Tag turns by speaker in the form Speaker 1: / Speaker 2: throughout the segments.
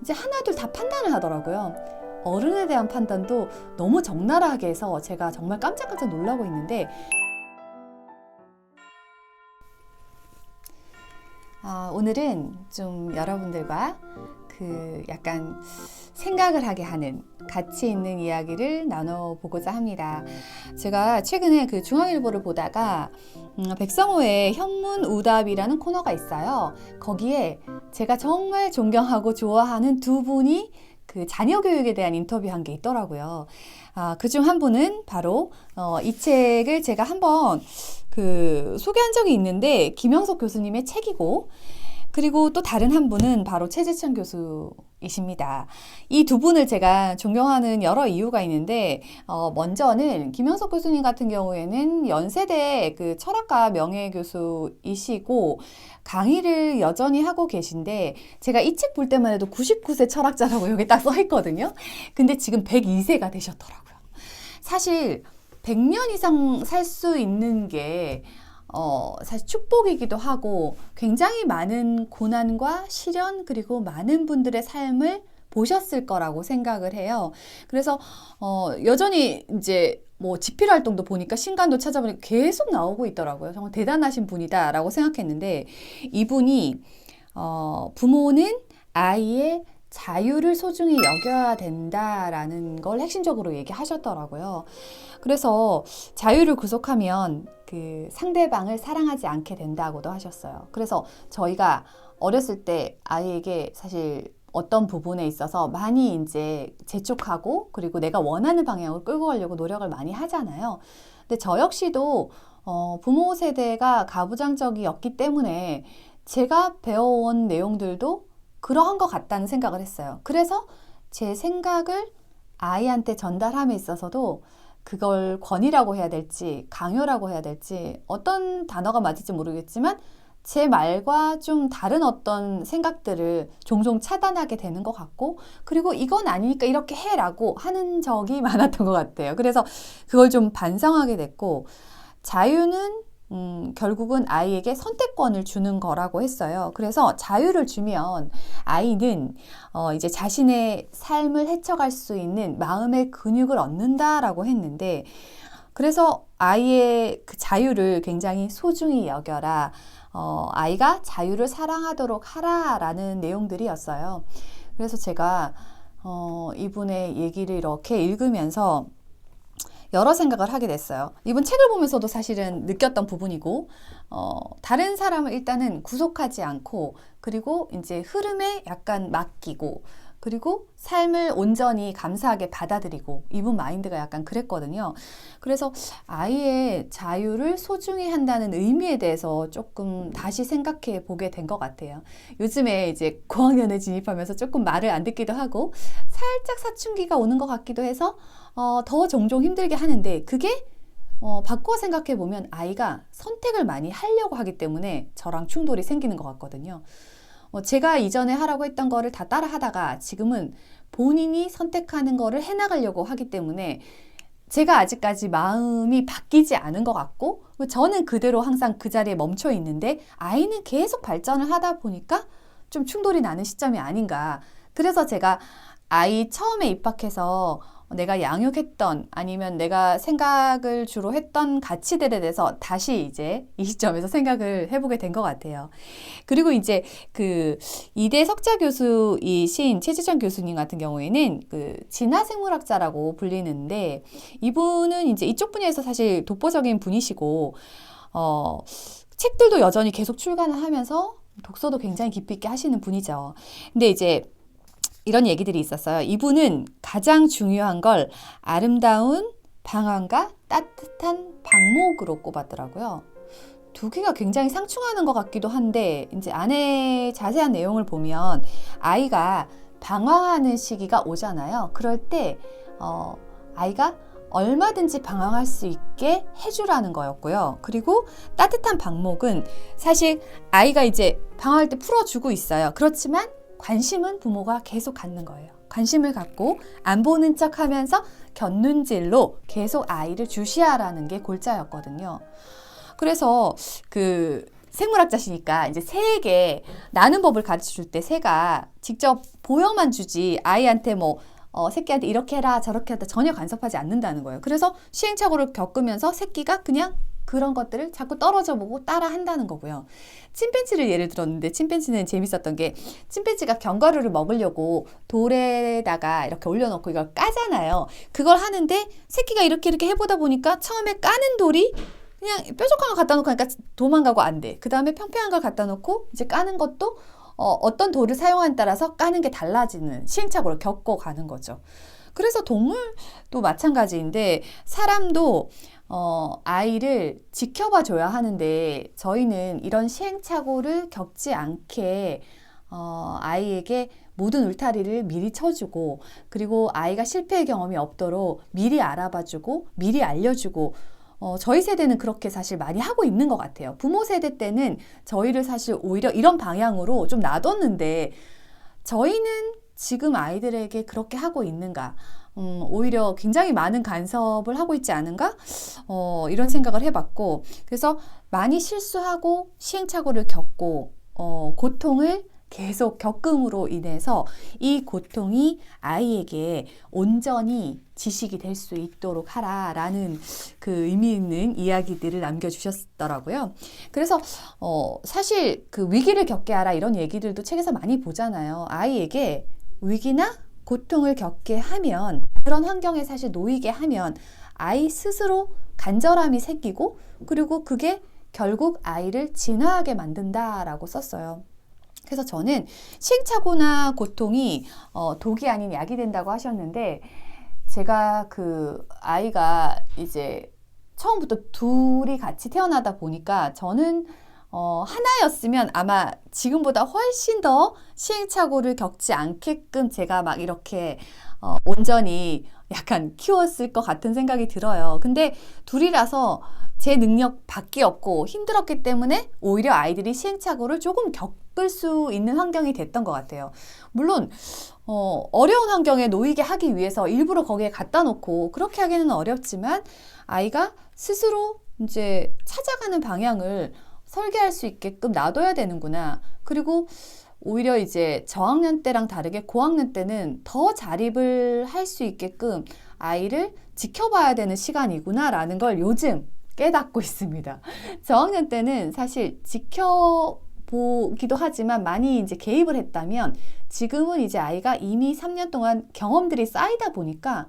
Speaker 1: 이제 하나둘 다 판단을 하더라고요. 어른에 대한 판단도 너무 적나라하게 해서 제가 정말 깜짝깜짝 놀라고 있는데, 오늘은 좀 여러분들과 약간 생각을 하게 하는 가치 있는 이야기를 나눠보고자 합니다. 제가 최근에 중앙일보를 보다가 백성호의 현문우답이라는 코너가 있어요. 거기에 제가 정말 존경하고 좋아하는 두 분이 자녀 교육에 대한 인터뷰한 게 있더라고요. 그중 한 분은 바로 이 책을 제가 한번 소개한 적이 있는데 김영석 교수님의 책이고, 그리고 또 다른 한 분은 바로 최재천 교수이십니다. 이 두 분을 제가 존경하는 여러 이유가 있는데, 먼저는 김영석 교수님 같은 경우에는 연세대 철학과 명예교수이시고 강의를 여전히 하고 계신데, 제가 이 책 볼 때만 해도 99세 철학자라고 여기 딱 써 있거든요. 근데 지금 102세가 되셨더라고요. 사실 100년 이상 살 수 있는 게 사실 축복이기도 하고, 굉장히 많은 고난과 시련, 그리고 많은 분들의 삶을 보셨을 거라고 생각을 해요. 그래서 여전히 이제 집필 활동도 보니까 신간도 찾아보니까 계속 나오고 있더라고요. 정말 대단하신 분이다라고 생각했는데, 이분이 부모는 아이의 자유를 소중히 여겨야 된다라는 걸 핵심적으로 얘기하셨더라고요. 그래서 자유를 구속하면 상대방을 사랑하지 않게 된다고도 하셨어요. 그래서 저희가 어렸을 때 아이에게 사실 어떤 부분에 있어서 많이 이제 재촉하고, 그리고 내가 원하는 방향으로 끌고 가려고 노력을 많이 하잖아요. 근데 저 역시도 부모 세대가 가부장적이었기 때문에 제가 배워온 내용들도 그러한 것 같다는 생각을 했어요. 그래서 제 생각을 아이한테 전달함에 있어서도 그걸 권위라고 해야 될지 강요라고 해야 될지 어떤 단어가 맞을지 모르겠지만, 제 말과 좀 다른 어떤 생각들을 종종 차단하게 되는 것 같고, 그리고 이건 아니니까 이렇게 해라고 하는 적이 많았던 것 같아요. 그래서 그걸 좀 반성하게 됐고, 자유는 결국은 아이에게 선택권을 주는 거라고 했어요. 그래서 자유를 주면 아이는 이제 자신의 삶을 헤쳐갈 수 있는 마음의 근육을 얻는다라고 했는데, 그래서 아이의 자유를 굉장히 소중히 여겨라. 아이가 자유를 사랑하도록 하라라는 내용들이었어요. 그래서 제가 이분의 얘기를 이렇게 읽으면서 여러 생각을 하게 됐어요. 이번 책을 보면서도 사실은 느꼈던 부분이고, 다른 사람을 일단은 구속하지 않고, 그리고 이제 흐름에 약간 맡기고, 그리고 삶을 온전히 감사하게 받아들이고, 이분 마인드가 약간 그랬거든요. 그래서 아이의 자유를 소중히 한다는 의미에 대해서 조금 다시 생각해 보게 된 것 같아요. 요즘에 이제 고학년에 진입하면서 조금 말을 안 듣기도 하고, 살짝 사춘기가 오는 것 같기도 해서 더 종종 힘들게 하는데, 그게 바꾸어 생각해 보면 아이가 선택을 많이 하려고 하기 때문에 저랑 충돌이 생기는 것 같거든요. 제가 이전에 하라고 했던 거를 다 따라 하다가 지금은 본인이 선택하는 거를 해나가려고 하기 때문에 제가 아직까지 마음이 바뀌지 않은 것 같고, 저는 그대로 항상 그 자리에 멈춰 있는데 아이는 계속 발전을 하다 보니까 좀 충돌이 나는 시점이 아닌가. 그래서 제가 아이 처음에 입학해서 내가 양육했던, 아니면 내가 생각을 주로 했던 가치들에 대해서 다시 이제 이 시점에서 생각을 해보게 된 것 같아요. 그리고 이제 이대 석자 교수이신 최재천 교수님 같은 경우에는 진화생물학자라고 불리는데, 이분은 이제 이쪽 분야에서 사실 독보적인 분이시고, 책들도 여전히 계속 출간을 하면서 독서도 굉장히 깊이 있게 하시는 분이죠. 근데 이제 이런 얘기들이 있었어요. 이분은 가장 중요한 걸 아름다운 방황과 따뜻한 방목으로 꼽았더라고요. 두 개가 굉장히 상충하는 것 같기도 한데, 이제 안에 자세한 내용을 보면 아이가 방황하는 시기가 오잖아요. 그럴 때 아이가 얼마든지 방황할 수 있게 해주라는 거였고요. 그리고 따뜻한 방목은 사실 아이가 이제 방황할 때 풀어주고 있어요. 그렇지만 관심은 부모가 계속 갖는 거예요. 관심을 갖고 안 보는 척 하면서 곁눈질로 계속 아이를 주시하라는 게 골자였거든요. 그래서 생물학자시니까 이제 새에게 나는 법을 가르쳐 줄 때 새가 직접 보여만 주지 아이한테 뭐 새끼한테 이렇게 해라 저렇게 해라 전혀 간섭하지 않는다는 거예요. 그래서 시행착오를 겪으면서 새끼가 그냥 그런 것들을 자꾸 떨어져 보고 따라 한다는 거고요. 침팬지를 예를 들었는데 침팬지는 재밌었던 게 침팬지가 견과류를 먹으려고 돌에다가 이렇게 올려놓고 이걸 까잖아요. 그걸 하는데 새끼가 이렇게 해보다 보니까 처음에 까는 돌이 그냥 뾰족한 거 갖다 놓고 하니까 도망가고 안 돼. 그 다음에 평평한 걸 갖다 놓고 이제 까는 것도 어떤 돌을 사용하는 따라서 까는 게 달라지는 시행착오를 겪고 가는 거죠. 그래서 동물도 마찬가지인데 사람도 아이를 지켜봐 줘야 하는데 저희는 이런 시행착오를 겪지 않게 아이에게 모든 울타리를 미리 쳐주고 그리고 아이가 실패의 경험이 없도록 미리 알아봐주고 미리 알려주고 저희 세대는 그렇게 사실 많이 하고 있는 것 같아요. 부모 세대 때는 저희를 사실 오히려 이런 방향으로 좀 놔뒀는데 저희는 지금 아이들에게 그렇게 하고 있는가? 오히려 굉장히 많은 간섭을 하고 있지 않은가? 이런 생각을 해봤고, 그래서 많이 실수하고 시행착오를 겪고, 고통을 계속 겪음으로 인해서 이 고통이 아이에게 온전히 지식이 될 수 있도록 하라라는 그 의미 있는 이야기들을 남겨주셨더라고요. 그래서 사실 그 위기를 겪게 하라 이런 얘기들도 책에서 많이 보잖아요. 아이에게 위기나 고통을 겪게 하면 그런 환경에 사실 놓이게 하면 아이 스스로 간절함이 생기고 그리고 그게 결국 아이를 진화하게 만든다라고 썼어요. 그래서 저는 시행착오나 고통이 독이 아닌 약이 된다고 하셨는데 제가 그 아이가 이제 처음부터 둘이 같이 태어나다 보니까 저는 하나였으면 아마 지금보다 훨씬 더 시행착오를 겪지 않게끔 제가 막 이렇게 온전히 약간 키웠을 것 같은 생각이 들어요. 근데 둘이라서 제 능력 밖에 없고 힘들었기 때문에 오히려 아이들이 시행착오를 조금 겪을 수 있는 환경이 됐던 것 같아요. 물론 어려운 환경에 놓이게 하기 위해서 일부러 거기에 갖다 놓고 그렇게 하기는 어렵지만 아이가 스스로 이제 찾아가는 방향을 설계할 수 있게끔 놔둬야 되는구나. 그리고 오히려 이제 저학년 때랑 다르게 고학년 때는 더 자립을 할 수 있게끔 아이를 지켜봐야 되는 시간이구나 라는 걸 요즘 깨닫고 있습니다. 저학년 때는 사실 지켜보기도 하지만 많이 이제 개입을 했다면 지금은 이제 아이가 이미 3년 동안 경험들이 쌓이다 보니까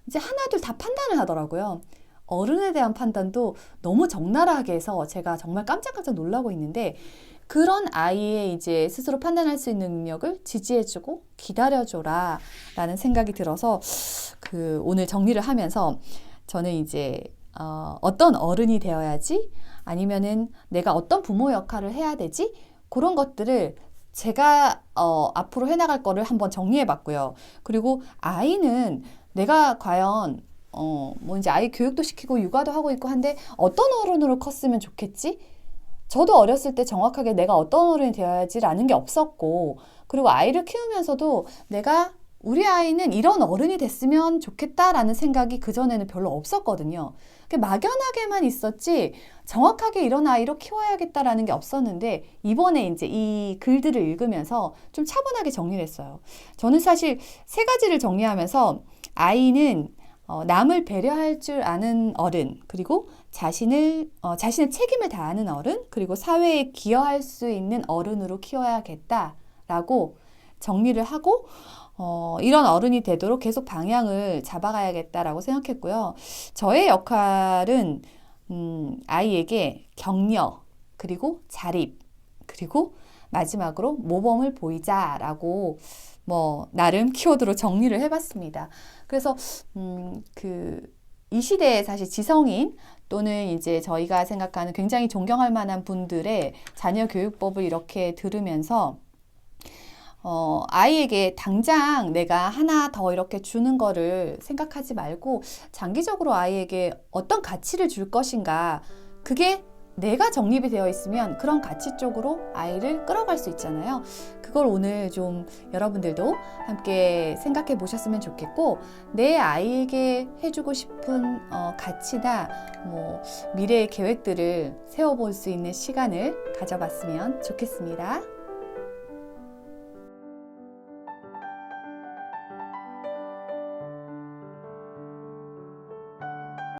Speaker 1: 이제 하나둘 다 판단을 하더라고요. 어른에 대한 판단도 너무 적나라하게 해서 제가 정말 깜짝깜짝 놀라고 있는데 그런 아이의 이제 스스로 판단할 수 있는 능력을 지지해주고 기다려줘라 라는 생각이 들어서 그 오늘 정리를 하면서 저는 이제 어떤 어른이 되어야지 아니면은 내가 어떤 부모 역할을 해야 되지 그런 것들을 제가 앞으로 해나갈 거를 한번 정리해 봤고요. 그리고 아이는 내가 과연 뭐 이제 아이 교육도 시키고 육아도 하고 있고 한데 어떤 어른으로 컸으면 좋겠지? 저도 어렸을 때 정확하게 내가 어떤 어른이 되어야지라는 게 없었고 그리고 아이를 키우면서도 내가 우리 아이는 이런 어른이 됐으면 좋겠다라는 생각이 그전에는 별로 없었거든요. 막연하게만 있었지 정확하게 이런 아이로 키워야겠다라는 게 없었는데 이번에 이제 이 글들을 읽으면서 좀 차분하게 정리를 했어요. 저는 사실 세 가지를 정리하면서 아이는 남을 배려할 줄 아는 어른, 그리고 자신의 책임을 다하는 어른, 그리고 사회에 기여할 수 있는 어른으로 키워야겠다라고 정리를 하고 이런 어른이 되도록 계속 방향을 잡아가야겠다라고 생각했고요. 저의 역할은 아이에게 격려, 그리고 자립, 그리고 마지막으로 모범을 보이자라고 나름 키워드로 정리를 해봤습니다. 그래서 이 시대에 사실 지성인 또는 이제 저희가 생각하는 굉장히 존경할 만한 분들의 자녀 교육법을 이렇게 들으면서 아이에게 당장 내가 하나 더 이렇게 주는 거를 생각하지 말고 장기적으로 아이에게 어떤 가치를 줄 것인가 그게 내가 정립이 되어 있으면 그런 가치 쪽으로 아이를 끌어갈 수 있잖아요. 그걸 오늘 좀 여러분들도 함께 생각해 보셨으면 좋겠고 내 아이에게 해주고 싶은 가치나 미래의 계획들을 세워볼 수 있는 시간을 가져봤으면 좋겠습니다.